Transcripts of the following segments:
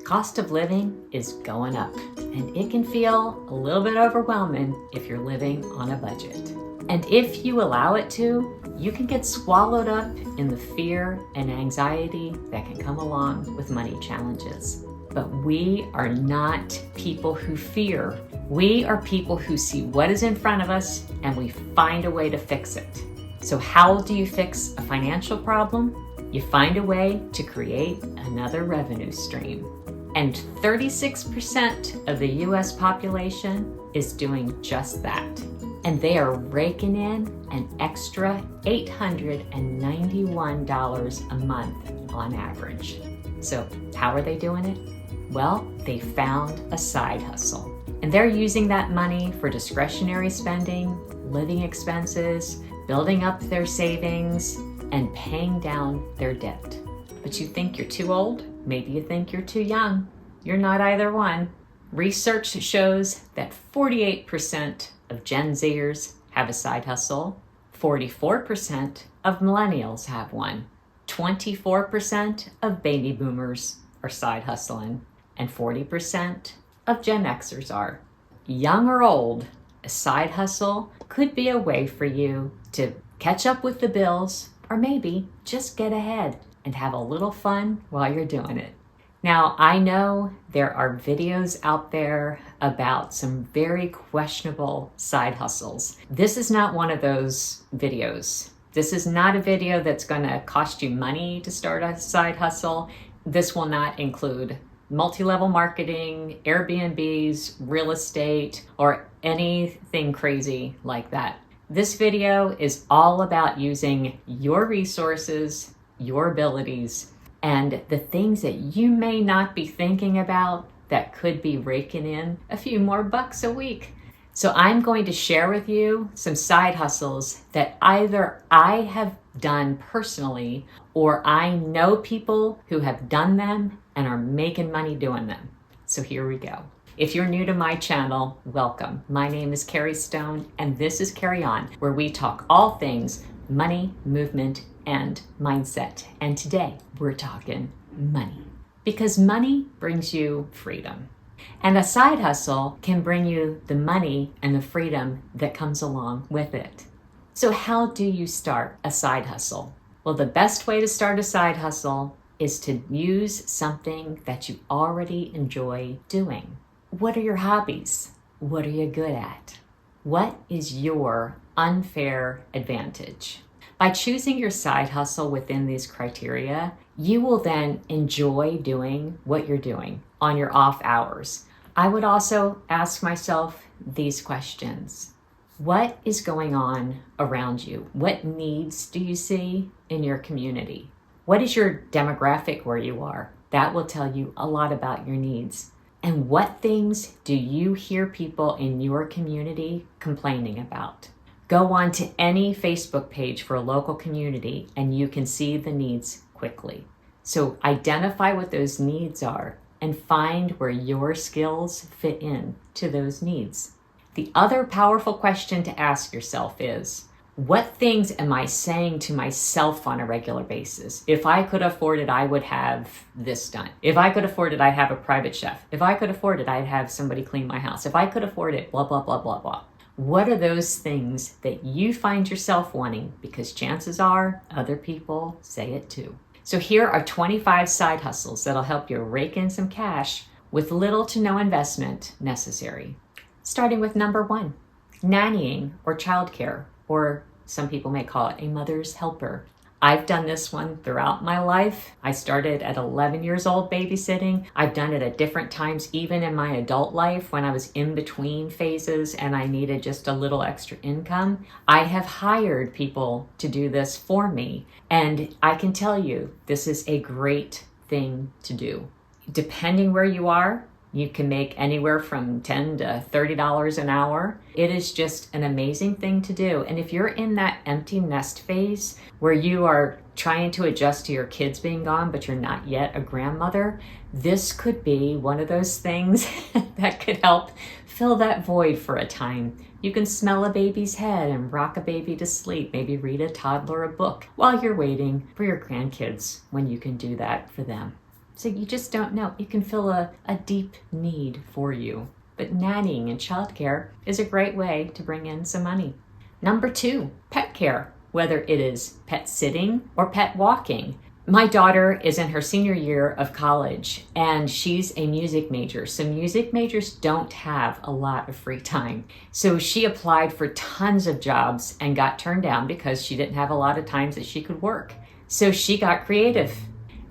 Cost of living is going up, and it can feel a little bit overwhelming if you're living on a budget. And if you allow it to, you can get swallowed up in the fear and anxiety that can come along with money challenges. But we are not people who fear. We are people who see what is in front of us and we find a way to fix it. So how do you fix a financial problem? You find a way to create another revenue stream. And 36% of the US population is doing just that. And they are raking in an extra $891 a month on average. So how are they doing it? Well, they found a side hustle. And they're using that money for discretionary spending, living expenses, building up their savings, and paying down their debt. But you think you're too old? Maybe you think you're too young. You're not either one. Research shows that 48% of Gen Zers have a side hustle, 44% of millennials have one, 24% of baby boomers are side hustling, and 40% of Gen Xers are. Young or old, a side hustle could be a way for you to catch up with the bills, or maybe just get ahead and have a little fun while you're doing it. Now, I know there are videos out there about some very questionable side hustles. This is not one of those videos. This is not a video that's going to cost you money to start a side hustle. This will not include multi-level marketing, Airbnbs, real estate, or anything crazy like that. This video is all about using your resources, your abilities, and the things that you may not be thinking about that could be raking in a few more bucks a week. So I'm going to share with you some side hustles that either I have done personally or I know people who have done them and are making money doing them. So here we go. If you're new to my channel, welcome. My name is Carrie Stone, and this is Carry On, where we talk all things money, movement, and mindset. And today we're talking money, because money brings you freedom. And a side hustle can bring you the money and the freedom that comes along with it. So how do you start a side hustle? Well, the best way to start a side hustle is to use something that you already enjoy doing. What are your hobbies? What are you good at? What is your unfair advantage? By choosing your side hustle within these criteria, you will then enjoy doing what you're doing on your off hours. I would also ask myself these questions. What is going on around you? What needs do you see in your community? What is your demographic where you are? That will tell you a lot about your needs. And what things do you hear people in your community complaining about? Go on to any Facebook page for a local community and you can see the needs quickly. So identify what those needs are and find where your skills fit in to those needs. The other powerful question to ask yourself is, what things am I saying to myself on a regular basis? If I could afford it, I would have this done. If I could afford it, I'd have a private chef. If I could afford it, I'd have somebody clean my house. If I could afford it, blah, blah, blah, blah, blah. What are those things that you find yourself wanting? Because chances are other people say it too. So here are 25 side hustles that'll help you rake in some cash with little to no investment necessary. Starting with number 1, nannying or childcare, or some people may call it a mother's helper. I've done this one throughout my life. I started at 11 years old babysitting. I've done it at different times, even in my adult life when I was in between phases and I needed just a little extra income. I have hired people to do this for me, and I can tell you this is a great thing to do. Depending where you are, you can make anywhere from $10 to $30 an hour. It is just an amazing thing to do. And if you're in that empty nest phase where you are trying to adjust to your kids being gone, but you're not yet a grandmother, this could be one of those things that could help fill that void for a time. You can smell a baby's head and rock a baby to sleep, maybe read a toddler a book while you're waiting for your grandkids when you can do that for them. So you just don't know. It can fill a deep need for you. But nannying and childcare is a great way to bring in some money. Number 2, pet care, whether it is pet sitting or pet walking. My daughter is in her senior year of college and she's a music major. So music majors don't have a lot of free time. So she applied for tons of jobs and got turned down because she didn't have a lot of times that she could work. So she got creative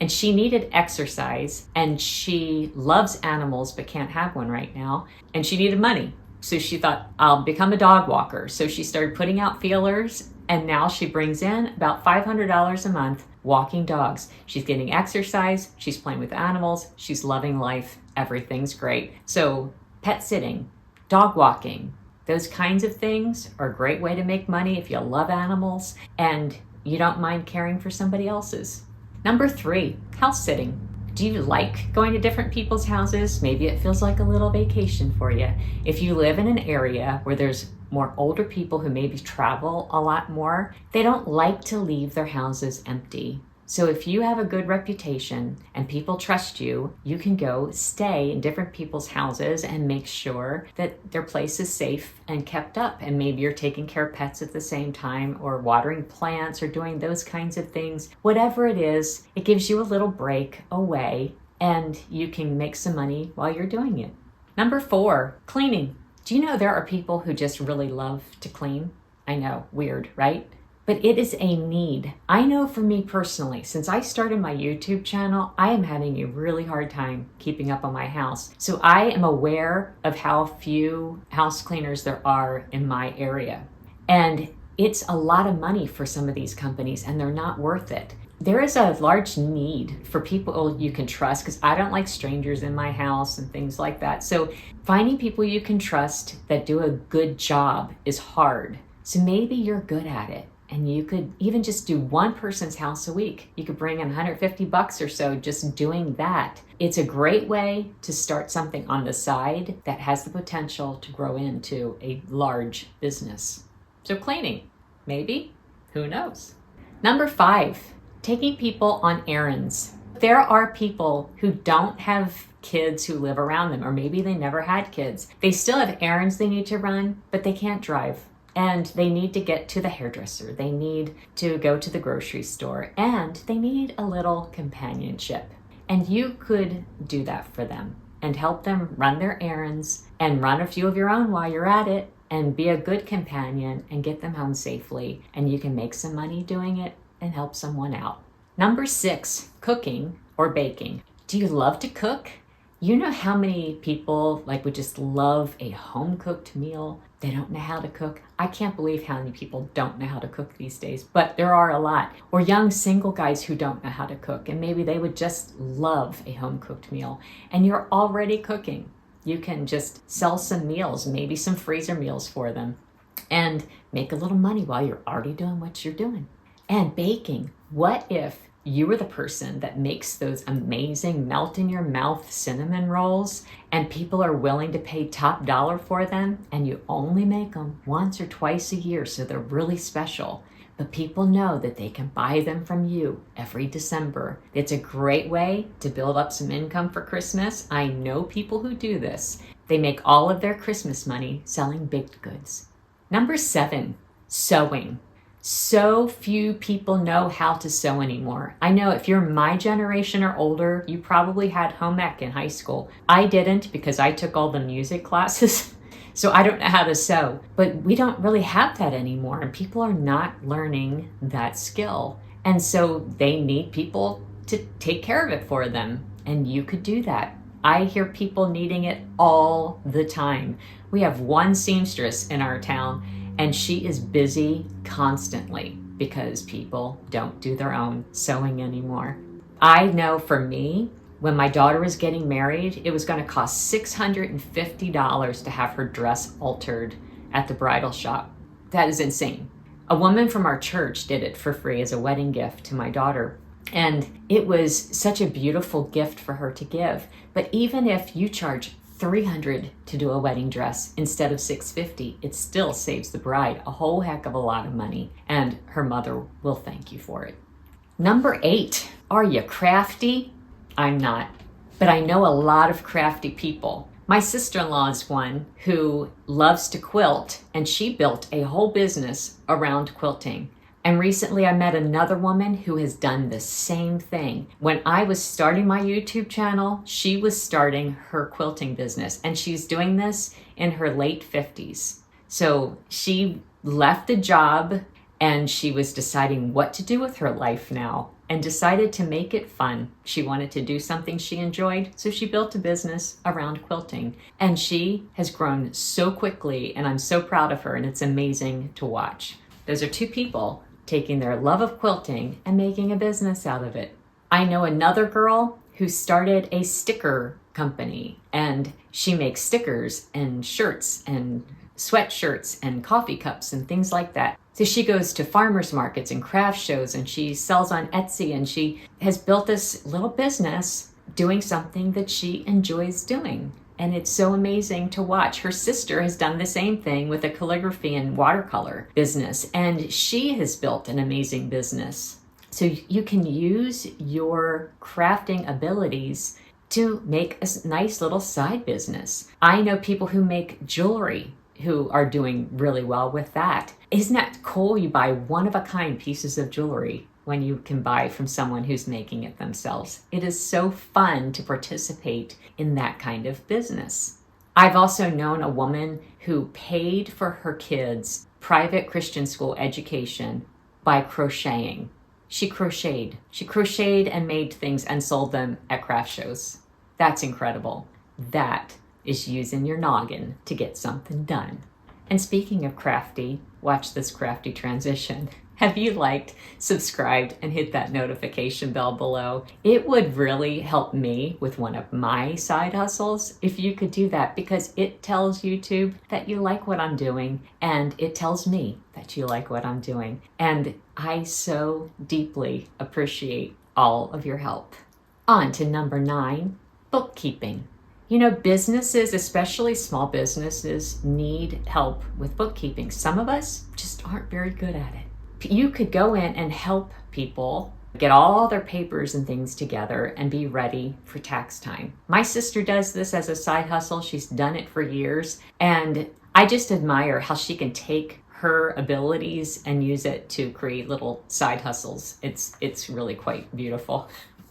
and she needed exercise and she loves animals but can't have one right now. And she needed money. So she thought, I'll become a dog walker. So she started putting out feelers and now she brings in about $500 a month walking dogs. She's getting exercise, she's playing with animals, she's loving life, everything's great. So pet sitting, dog walking, those kinds of things are a great way to make money if you love animals and you don't mind caring for somebody else's. Number 3, house sitting. Do you like going to different people's houses? Maybe it feels like a little vacation for you. If you live in an area where there's more older people who maybe travel a lot more, they don't like to leave their houses empty. So if you have a good reputation and people trust you, you can go stay in different people's houses and make sure that their place is safe and kept up. And maybe you're taking care of pets at the same time or watering plants or doing those kinds of things. Whatever it is, it gives you a little break away and you can make some money while you're doing it. Number 4, cleaning. Do you know there are people who just really love to clean? I know, weird, right? But it is a need. I know for me personally, since I started my YouTube channel, I am having a really hard time keeping up on my house. So I am aware of how few house cleaners there are in my area. And it's a lot of money for some of these companies and they're not worth it. There is a large need for people you can trust because I don't like strangers in my house and things like that. So finding people you can trust that do a good job is hard. So maybe you're good at it and you could even just do one person's house a week. You could bring in $150 or so just doing that. It's a great way to start something on the side that has the potential to grow into a large business. So cleaning, maybe, who knows? Number 5. Taking people on errands. There are people who don't have kids who live around them, or maybe they never had kids. They still have errands they need to run, but they can't drive. And they need to get to the hairdresser. They need to go to the grocery store, and they need a little companionship. And you could do that for them and help them run their errands and run a few of your own while you're at it and be a good companion and get them home safely. And you can make some money doing it and help someone out. Number 6, cooking or baking. Do you love to cook? You know how many people would just love a home-cooked meal? They don't know how to cook. I can't believe how many people don't know how to cook these days, but there are a lot. Or young single guys who don't know how to cook, and maybe they would just love a home-cooked meal. And you're already cooking. You can just sell some meals, maybe some freezer meals for them, and make a little money while you're already doing what you're doing. And baking. What if you were the person that makes those amazing melt-in-your-mouth cinnamon rolls and people are willing to pay top dollar for them and you only make them once or twice a year so they're really special, but people know that they can buy them from you every December. It's a great way to build up some income for Christmas. I know people who do this. They make all of their Christmas money selling baked goods. Number 7, sewing. So few people know how to sew anymore. I know if you're my generation or older, you probably had home ec in high school. I didn't because I took all the music classes, so I don't know how to sew. But we don't really have that anymore, and people are not learning that skill. And so they need people to take care of it for them, and you could do that. I hear people needing it all the time. We have one seamstress in our town, and she is busy constantly because people don't do their own sewing anymore. I know for me, when my daughter was getting married, it was going to cost $650 to have her dress altered at the bridal shop. That is insane. A woman from our church did it for free as a wedding gift to my daughter. And it was such a beautiful gift for her to give. But even if you charge $300 to do a wedding dress instead of $650, it still saves the bride a whole heck of a lot of money, and her mother will thank you for it. Number 8, are you crafty? I'm not. But I know a lot of crafty people. My sister-in-law is one who loves to quilt, and she built a whole business around quilting. And recently I met another woman who has done the same thing. When I was starting my YouTube channel, she was starting her quilting business, and she's doing this in her late 50s. So she left a job and she was deciding what to do with her life now and decided to make it fun. She wanted to do something she enjoyed, so she built a business around quilting. And she has grown so quickly, and I'm so proud of her, and it's amazing to watch. Those are two people taking their love of quilting and making a business out of it. I know another girl who started a sticker company, and she makes stickers and shirts and sweatshirts and coffee cups and things like that. So she goes to farmers markets and craft shows, and she sells on Etsy, and she has built this little business doing something that she enjoys doing. And it's so amazing to watch. Her sister has done the same thing with a calligraphy and watercolor business, and she has built an amazing business. So you can use your crafting abilities to make a nice little side business. I know people who make jewelry who are doing really well with that. Isn't that cool? You buy one-of-a-kind pieces of jewelry when you can buy from someone who's making it themselves. It is so fun to participate in that kind of business. I've also known a woman who paid for her kids' private Christian school education by crocheting. She crocheted and made things and sold them at craft shows. That's incredible. That is using your noggin to get something done. And speaking of crafty, watch this crafty transition. Have you liked, subscribed, and hit that notification bell below? It would really help me with one of my side hustles if you could do that, because it tells YouTube that you like what I'm doing, and it tells me that you like what I'm doing. And I so deeply appreciate all of your help. On to number 9, bookkeeping. You know, businesses, especially small businesses, need help with bookkeeping. Some of us just aren't very good at it. You could go in and help people get all their papers and things together and be ready for tax time. My sister does this as a side hustle. She's done it for years. And I just admire how she can take her abilities and use it to create little side hustles. It's really quite beautiful.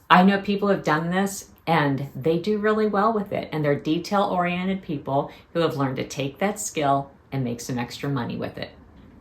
I know people have done this and they do really well with it. And they're detail-oriented people who have learned to take that skill and make some extra money with it.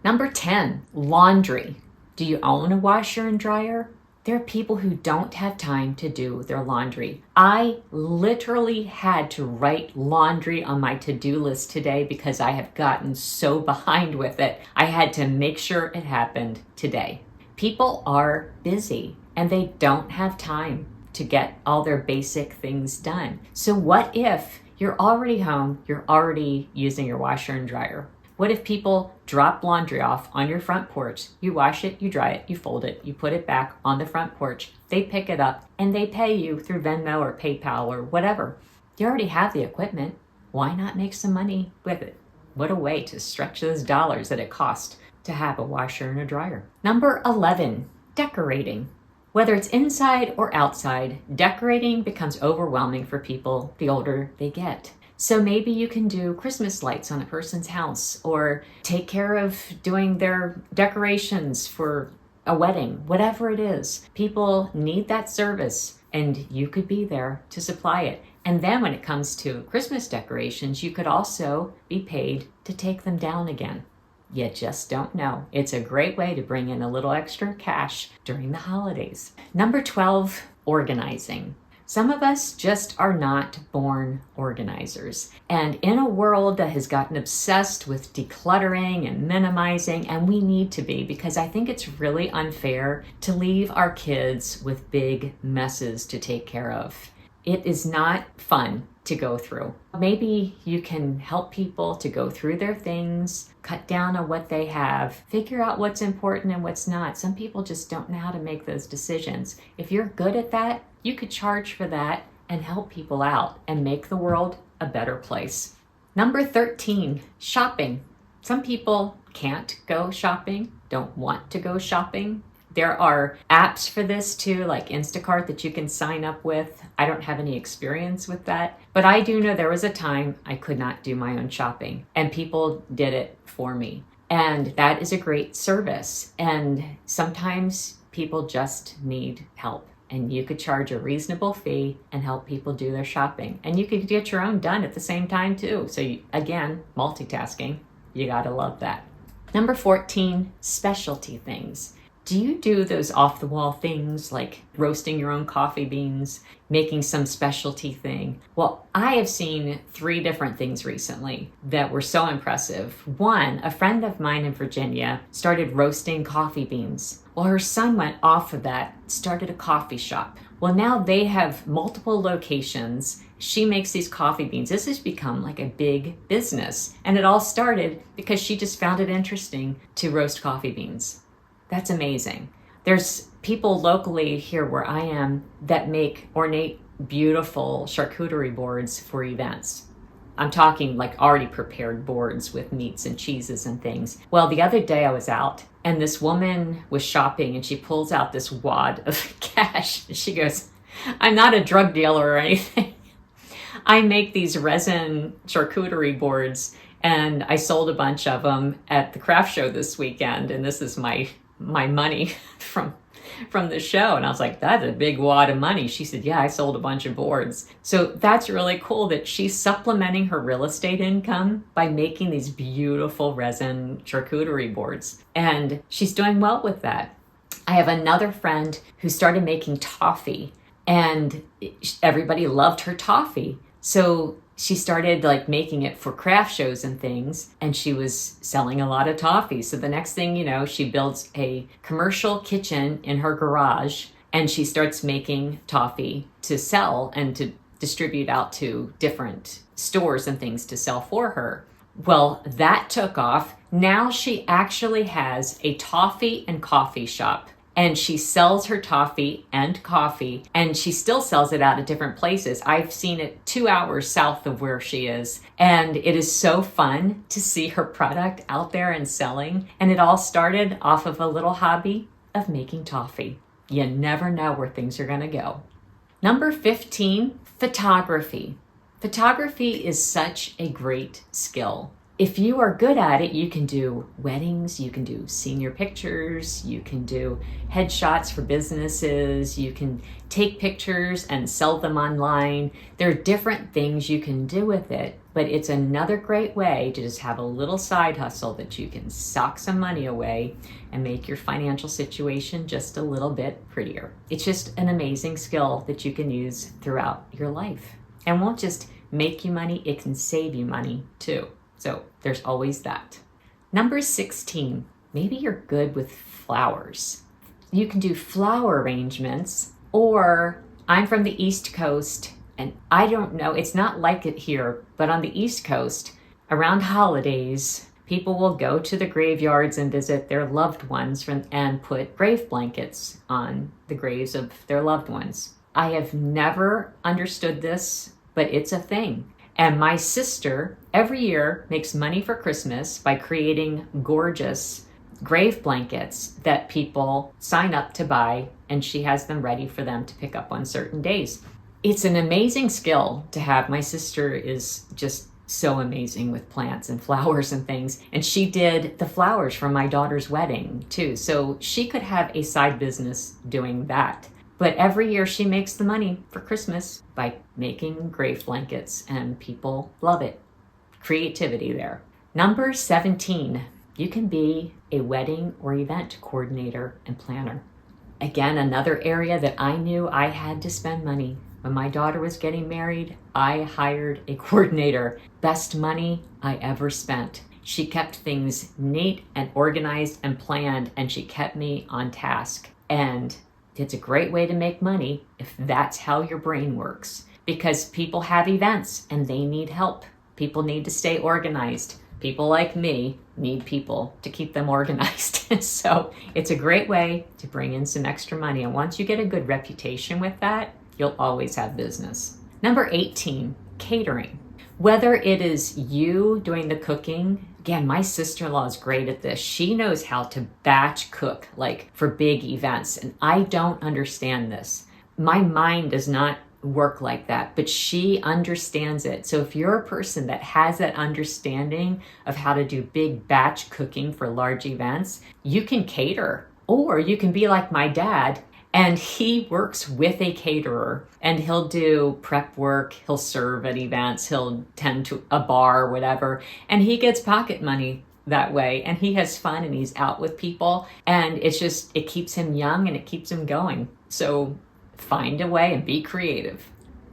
Number 10, laundry. Do you own a washer and dryer? There are people who don't have time to do their laundry. I literally had to write laundry on my to-do list today because I have gotten so behind with it. I had to make sure it happened today. People are busy and they don't have time to get all their basic things done. So what if you're already home, you're already using your washer and dryer? What if people drop laundry off on your front porch? You wash it, you dry it, you fold it, you put it back on the front porch. They pick it up and they pay you through Venmo or PayPal or whatever. You already have the equipment. Why not make some money with it? What a way to stretch those dollars that it costs to have a washer and a dryer. Number 11, decorating. Whether it's inside or outside, decorating becomes overwhelming for people the older they get. So maybe you can do Christmas lights on a person's house, or take care of doing their decorations for a wedding, whatever it is. People need that service and you could be there to supply it. And then when it comes to Christmas decorations, you could also be paid to take them down again. You just don't know. It's a great way to bring in a little extra cash during the holidays. Number 12, organizing. Some of us just are not born organizers. And in a world that has gotten obsessed with decluttering and minimizing, and we need to be, because I think it's really unfair to leave our kids with big messes to take care of. It is not fun to go through. Maybe you can help people to go through their things, cut down on what they have, figure out what's important and what's not. Some people just don't know how to make those decisions. If you're good at that, you could charge for that and help people out and make the world a better place. Number 13, shopping. Some people can't go shopping, don't want to go shopping, There are apps for this too, like Instacart, that you can sign up with. I don't have any experience with that, but I do know there was a time I could not do my own shopping and people did it for me. And that is a great service. And sometimes people just need help. And you could charge a reasonable fee and help people do their shopping. And you could get your own done at the same time too. So again, multitasking, you gotta love that. Number 14, specialty things. Do you do those off-the-wall things like roasting your own coffee beans, making some specialty thing? Well, I have seen 3 different things recently that were so impressive. One, a friend of mine in Virginia started roasting coffee beans. Well, her son went off of that, started a coffee shop. Well, now they have multiple locations. She makes these coffee beans. This has become like a big business. And it all started because she just found it interesting to roast coffee beans. That's amazing. There's people locally here where I am that make ornate, beautiful charcuterie boards for events. I'm talking like already prepared boards with meats and cheeses and things. Well, the other day I was out and this woman was shopping and she pulls out this wad of cash. She goes, "I'm not a drug dealer or anything. I make these resin charcuterie boards and I sold a bunch of them at the craft show this weekend. And this is my money from the show." And I was like, "That's a big wad of money." She said, "Yeah, I sold a bunch of boards." So that's really cool that she's supplementing her real estate income by making these beautiful resin charcuterie boards. And she's doing well with that. I have another friend who started making toffee and everybody loved her toffee. So she started like making it for craft shows and things, and she was selling a lot of toffee. So the next thing you know, she builds a commercial kitchen in her garage and she starts making toffee to sell and to distribute out to different stores and things to sell for her. Well, that took off. Now she actually has a toffee and coffee shop. And she sells her toffee and coffee, and she still sells it out at different places. I've seen it 2 hours south of where she is. And it is so fun to see her product out there and selling. And it all started off of a little hobby of making toffee. You never know where things are gonna go. Number 15, photography. Photography is such a great skill. If you are good at it, you can do weddings, you can do senior pictures, you can do headshots for businesses, you can take pictures and sell them online. There are different things you can do with it, but it's another great way to just have a little side hustle that you can sock some money away and make your financial situation just a little bit prettier. It's just an amazing skill that you can use throughout your life. And won't just make you money, it can save you money too. So there's always that. Number 16, maybe you're good with flowers. You can do flower arrangements, or I'm from the East Coast and I don't know, it's not like it here, but on the East Coast, around holidays, people will go to the graveyards and visit their loved ones and put grave blankets on the graves of their loved ones. I have never understood this, but it's a thing. And my sister every year makes money for Christmas by creating gorgeous grave blankets that people sign up to buy, and she has them ready for them to pick up on certain days. It's an amazing skill to have. My sister is just so amazing with plants and flowers and things. And she did the flowers for my daughter's wedding too. So she could have a side business doing that. But every year she makes the money for Christmas by making grave blankets, and people love it. Creativity there. Number 17, you can be a wedding or event coordinator and planner. Again, another area that I knew I had to spend money. When my daughter was getting married, I hired a coordinator. Best money I ever spent. She kept things neat and organized and planned, and she kept me on task. And it's a great way to make money if that's how your brain works, because people have events and they need help. People need to stay organized. People like me need people to keep them organized. So it's a great way to bring in some extra money. And once you get a good reputation with that, you'll always have business. Number 18, catering. Whether it is you doing the cooking, Again, my sister-in-law is great at this. She knows how to batch cook, like for big events, and I don't understand this. My mind does not work like that, but she understands it. So if you're a person that has that understanding of how to do big batch cooking for large events, you can cater. Or you can be like my dad, and he works with a caterer, and he'll do prep work, he'll serve at events, he'll tend to a bar, whatever, and he gets pocket money that way, and he has fun, and he's out with people, and it keeps him young and it keeps him going. So find a way and be creative.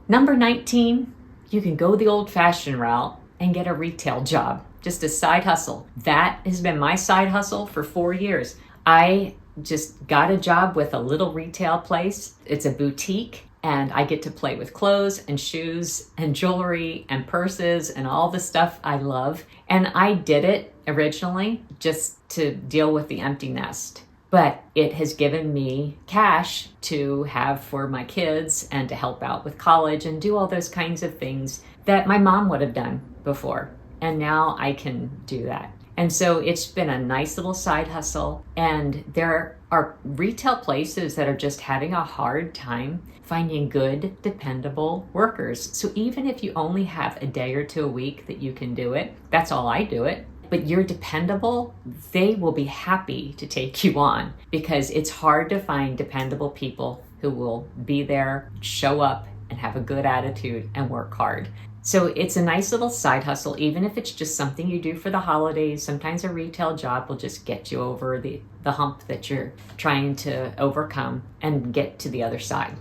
Number 19, you can go the old-fashioned route and get a retail job, just a side hustle. That has been my side hustle for 4 years. I just got a job with a little retail place. It's a boutique, and I get to play with clothes and shoes and jewelry and purses and all the stuff I love. And I did it originally just to deal with the empty nest. But it has given me cash to have for my kids and to help out with college and do all those kinds of things that my mom would have done before. And now I can do that. And so it's been a nice little side hustle. And there are retail places that are just having a hard time finding good, dependable workers. So even if you only have a day or two a week that you can do it, that's all I do it. But you're dependable, they will be happy to take you on, because it's hard to find dependable people who will be there, show up, and have a good attitude and work hard. So it's a nice little side hustle, even if it's just something you do for the holidays. Sometimes a retail job will just get you over the hump that you're trying to overcome and get to the other side.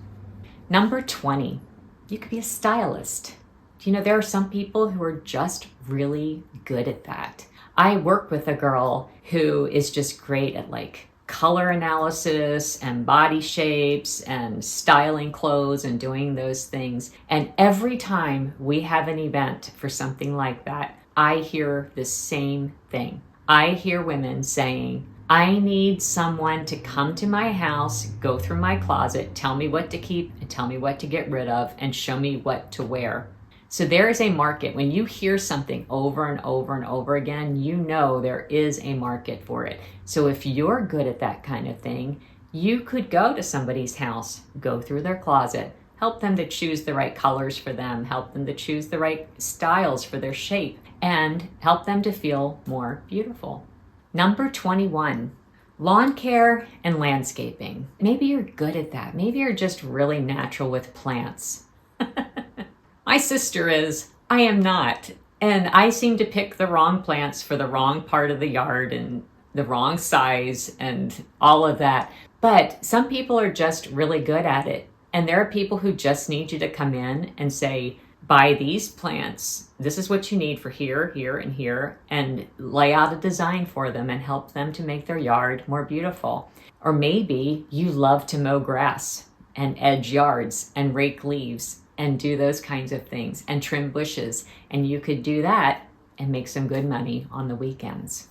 Number 20, you could be a stylist. There are some people who are just really good at that. I work with a girl who is just great at like color analysis and body shapes and styling clothes and doing those things. And every time we have an event for something like that, I hear the same thing. I hear women saying, I need someone to come to my house, go through my closet, tell me what to keep and tell me what to get rid of, and show me what to wear. So there is a market. When you hear something over and over and over again, you know there is a market for it. So if you're good at that kind of thing, you could go to somebody's house, go through their closet, help them to choose the right colors for them, help them to choose the right styles for their shape, and help them to feel more beautiful. Number 21, lawn care and landscaping. Maybe you're good at that. Maybe you're just really natural with plants. My sister is, I am not. And I seem to pick the wrong plants for the wrong part of the yard and the wrong size and all of that. But some people are just really good at it. And there are people who just need you to come in and say, buy these plants. This is what you need for here, here, and here, and lay out a design for them and help them to make their yard more beautiful. Or maybe you love to mow grass and edge yards and rake leaves and do those kinds of things and trim bushes. And you could do that and make some good money on the weekends.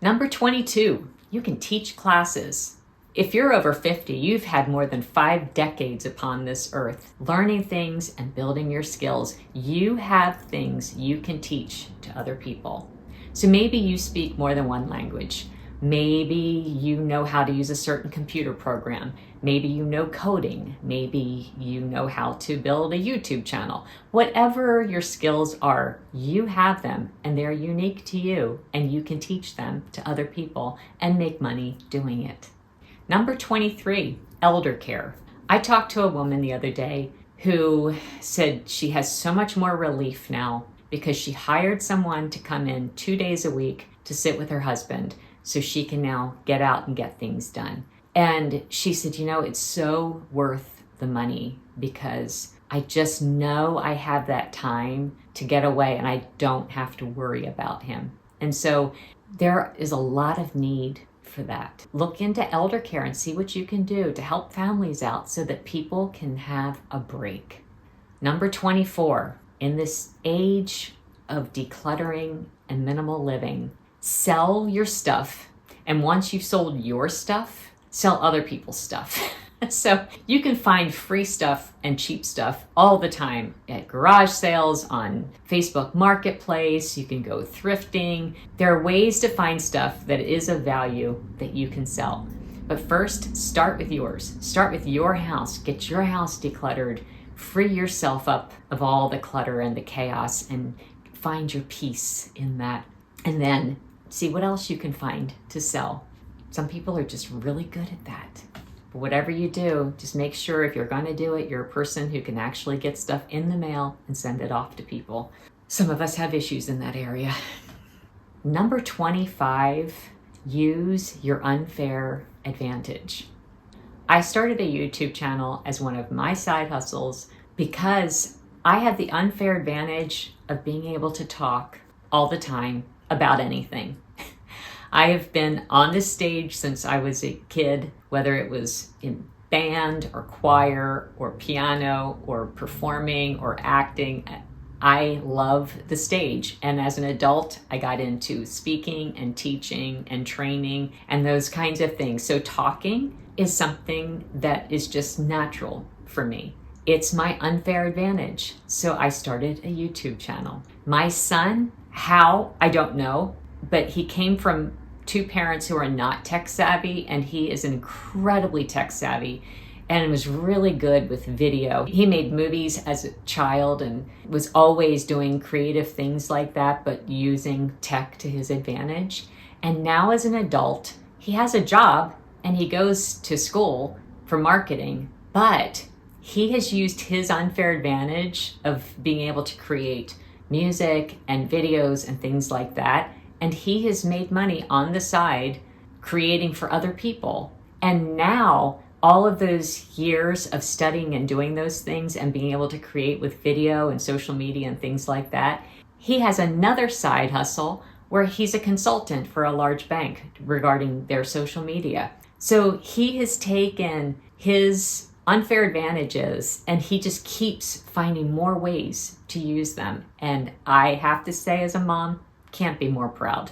Number 22, you can teach classes. If you're over 50, you've had more than 5 decades upon this earth, learning things and building your skills. You have things you can teach to other people. So maybe you speak more than one language. Maybe you know how to use a certain computer program. Maybe you know coding. Maybe you know how to build a YouTube channel. Whatever your skills are, you have them and they're unique to you, and you can teach them to other people and make money doing it. Number 23, elder care. I talked to a woman the other day who said she has so much more relief now because she hired someone to come in 2 days a week to sit with her husband so she can now get out and get things done. And she said, it's so worth the money because I just know I have that time to get away and I don't have to worry about him. And so there is a lot of need for that. Look into elder care and see what you can do to help families out so that people can have a break. Number 24, in this age of decluttering and minimal living, sell your stuff. And once you've sold your stuff, sell other people's stuff. So you can find free stuff and cheap stuff all the time at garage sales, on Facebook Marketplace. You can go thrifting. There are ways to find stuff that is of value that you can sell. But first, start with yours. Start with your house. Get your house decluttered. Free yourself up of all the clutter and the chaos and find your peace in that. And then see what else you can find to sell. Some people are just really good at that. But whatever you do, just make sure if you're going to do it, you're a person who can actually get stuff in the mail and send it off to people. Some of us have issues in that area. Number 25, use your unfair advantage. I started a YouTube channel as one of my side hustles because I had the unfair advantage of being able to talk all the time about anything. I have been on this stage since I was a kid, whether it was in band or choir or piano or performing or acting. I love the stage. And as an adult, I got into speaking and teaching and training and those kinds of things. So talking is something that is just natural for me. It's my unfair advantage. So I started a YouTube channel. My son, how, I don't know, but he came from two parents who are not tech savvy, and he is incredibly tech savvy and was really good with video. He made movies as a child and was always doing creative things like that, but using tech to his advantage. And now as an adult, he has a job and he goes to school for marketing, but he has used his unfair advantage of being able to create music and videos and things like that. And he has made money on the side creating for other people. And now all of those years of studying and doing those things and being able to create with video and social media and things like that, he has another side hustle where he's a consultant for a large bank regarding their social media. So he has taken his unfair advantages and he just keeps finding more ways to use them. And I have to say, as a mom, can't be more proud.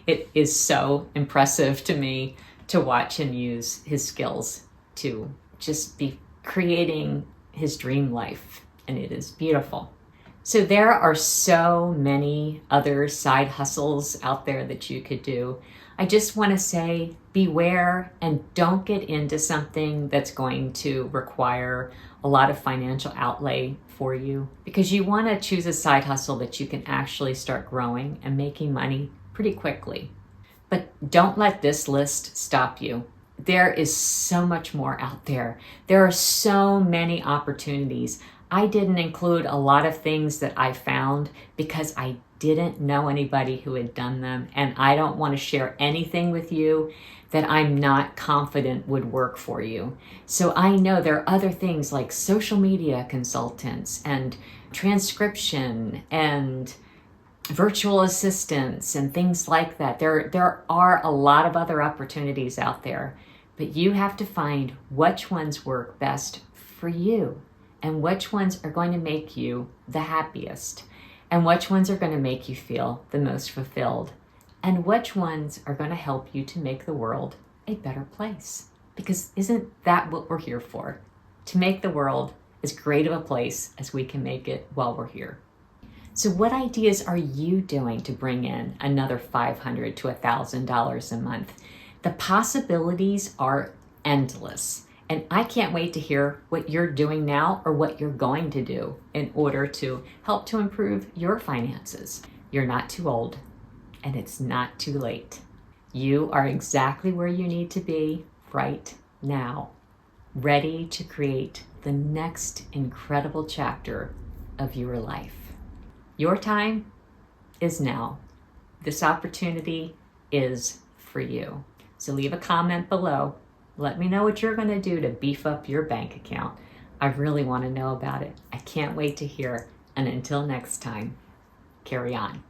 It is so impressive to me to watch him use his skills to just be creating his dream life. And it is beautiful. So there are so many other side hustles out there that you could do. I just want to say, beware and don't get into something that's going to require a lot of financial outlay for you, because you want to choose a side hustle that you can actually start growing and making money pretty quickly. But don't let this list stop you. There is so much more out there. There are so many opportunities. I didn't include a lot of things that I found because I didn't know anybody who had done them, and I don't want to share anything with you that I'm not confident would work for you. So I know there are other things like social media consultants and transcription and virtual assistants and things like that. There are a lot of other opportunities out there, but you have to find which ones work best for you and which ones are going to make you the happiest and which ones are going to make you feel the most fulfilled and which ones are going to help you to make the world a better place. Because isn't that what we're here for? To make the world as great of a place as we can make it while we're here. So what ideas are you doing to bring in another $500 to $1,000 a month? The possibilities are endless. And I can't wait to hear what you're doing now or what you're going to do in order to help to improve your finances. You're not too old and it's not too late. You are exactly where you need to be right now, ready to create the next incredible chapter of your life. Your time is now. This opportunity is for you. So leave a comment below. Let me know what you're going to do to beef up your bank account. I really want to know about it. I can't wait to hear. And until next time, carry on.